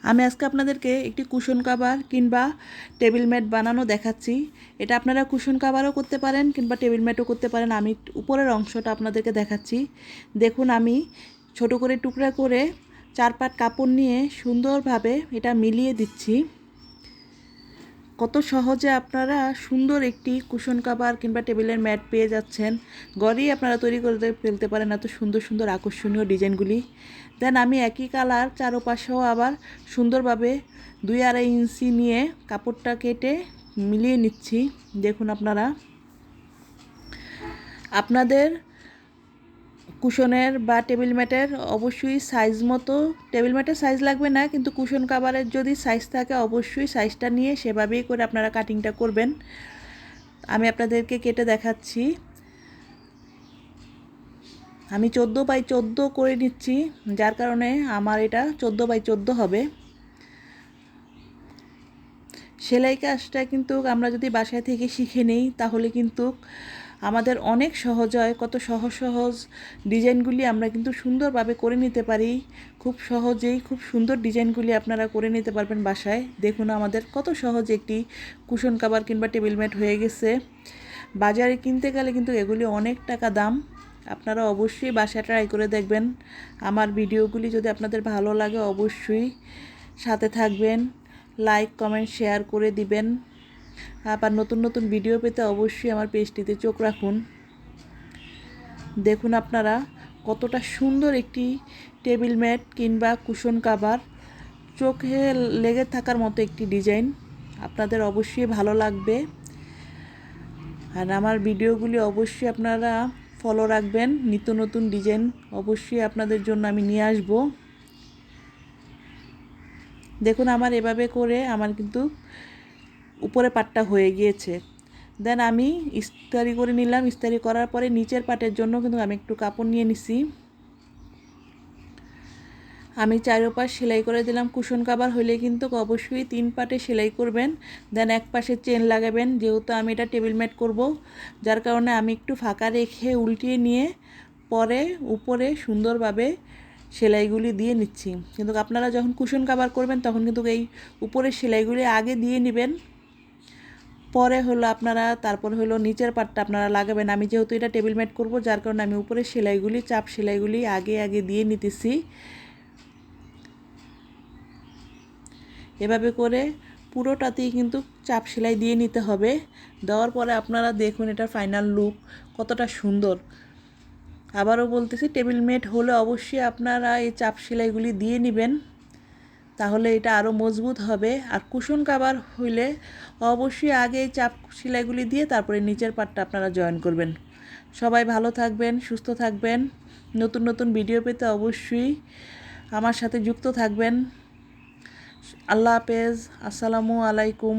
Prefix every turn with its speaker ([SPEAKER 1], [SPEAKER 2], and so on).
[SPEAKER 1] আমি আজকে আপনাদেরকে একটি কুশন কভার কিংবা টেবিল ম্যাট বানানো দেখাচ্ছি। এটা আপনারা কুশন কভারও করতে পারেন কিংবা টেবিল ম্যাটও করতে পারেন। আমি উপরের অংশটা আপনাদেরকে দেখাচ্ছি। দেখুন, আমি ছোট করে টুকরা করে 4 পাট কাপড় নিয়ে সুন্দরভাবে এটা মিলিয়ে দিচ্ছি। কত সহজে আপনারা সুন্দর একটি কুশন কভার কিংবা টেবিলের ম্যাট পেয়ে যাচ্ছেন। ঘরেই আপনারা তৈরি করে ফেলতে পারেন এত সুন্দর সুন্দর আকর্ষণীয় ডিজাইনগুলি। দেন আমি একই কালার চারপাশেও আবার সুন্দরভাবে 2-2.5 ইঞ্চি নিয়ে কাপড়টা কেটে মিলিয়ে নিচ্ছি। দেখুন, আপনাদের কুশনের বা টেবিল ম্যাটের অবশ্যই সাইজ মতো, টেবিল ম্যাটের সাইজ লাগবে না, কিন্তু কুশন কাভারের যদি সাইজ থাকে অবশ্যই সাইজটা নিয়ে সেভাবেই করে আপনারা কাটিংটা করবেন। আমি আপনাদেরকে কেটে দেখাচ্ছি। আমি 14x14 করে নিচ্ছি, যার কারণে আমার এটা 14x14 হবে। সেলাই কাজটা কিন্তু আমরা যদি বাসায় থেকে শিখে নিই তাহলে কিন্তু আমাদের অনেক সহজ হয়। কত সহজ সহজ ডিজাইনগুলি আমরা কিন্তু সুন্দরভাবে করে নিতে পারি। খুব সহজেই খুব সুন্দর ডিজাইনগুলি আপনারা করে নিতে পারবেন বাসায়। দেখুন, আমাদের কত সহজ একটি কুশন কভার কিংবা টেবিল ম্যাট হয়ে গেছে। বাজারে কিনতে গেলে কিন্তু এগুলি অনেক টাকা দাম। আপনারা অবশ্যই বাসায় ট্রাই করে দেখবেন। আমার ভিডিওগুলি যদি আপনাদের ভালো লাগে অবশ্যই সাথে থাকবেন, লাইক কমেন্ট শেয়ার করে দিবেন। আবার নতুন নতুন ভিডিও পেতে অবশ্যই আমার পেজটিতে চোখ রাখুন। দেখুন আপনারা কতটা সুন্দর একটি টেবিল ম্যাট কিংবা কুশন কভার, চোখে লেগে থাকার মতো একটি ডিজাইন। আপনাদের অবশ্যই ভালো লাগবে। আর আমার ভিডিওগুলি অবশ্যই আপনারা ফলো রাখবেন। নিত্য নতুন ডিজাইন অবশ্যই আপনাদের জন্য আমি নিয়ে আসব। দেখুন, আমার এভাবে করে আমার কিন্তু উপরে পাটটা হয়ে গিয়েছে। দেন আমি ইস্তারি করে নিলাম। ইস্তারি করার পরে নিচের পাটের জন্য কিন্তু আমি একটু কাপড় নিয়ে নিছি। আমি চারোপাশ সেলাই করে দিলাম। কুশন কভার হইলে কিন্তু অবশ্যই 3 পাটে সেলাই করবেন। দেন এক পাশে চেন লাগাবেন, যেহেতু আমি এটা টেবিল ম্যাট করব, যার কারণে আমি একটু ফাঁকা রেখে উল্টিয়ে নিয়ে পরে উপরে সুন্দরভাবে সেলাইগুলি দিয়ে নিচ্ছি। কিন্তু আপনারা যখন কুশন কভার করবেন তখন কিন্তু এই উপরের সেলাইগুলি আগে দিয়ে নেবেন, পরে হলো আপনারা তারপর হলো নিচের পাটটা আপনারা লাগাবেন। আমি যেহেতু এটা টেবিল ম্যাট করব, যার কারণে আমি উপরের সেলাইগুলি, চাপ সেলাইগুলি আগে আগে দিয়ে নিতেছি। এভাবে করে পুরোটাতেই কিন্তু চাপ সেলাই দিয়ে নিতে হবে। দেওয়ার পরে আপনারা দেখুন এটার ফাইনাল লুক কতটা সুন্দর। আবারও বলতেছি, টেবিল ম্যাট হলে অবশ্যই আপনারা এই চাপ সেলাইগুলি দিয়ে নেবেন, তাহলে এটা আরও মজবুত হবে। আর কুশন কভার হইলে অবশ্যই আগে এই চাপ সেলাইগুলি দিয়ে তারপরে নিচের পাটটা আপনারা জয়েন করবেন। সবাই ভালো থাকবেন, সুস্থ থাকবেন। নতুন নতুন ভিডিও পেতে অবশ্যই আমার সাথে যুক্ত থাকবেন। আল্লাহ হাফেজ। আসসালামু আলাইকুম।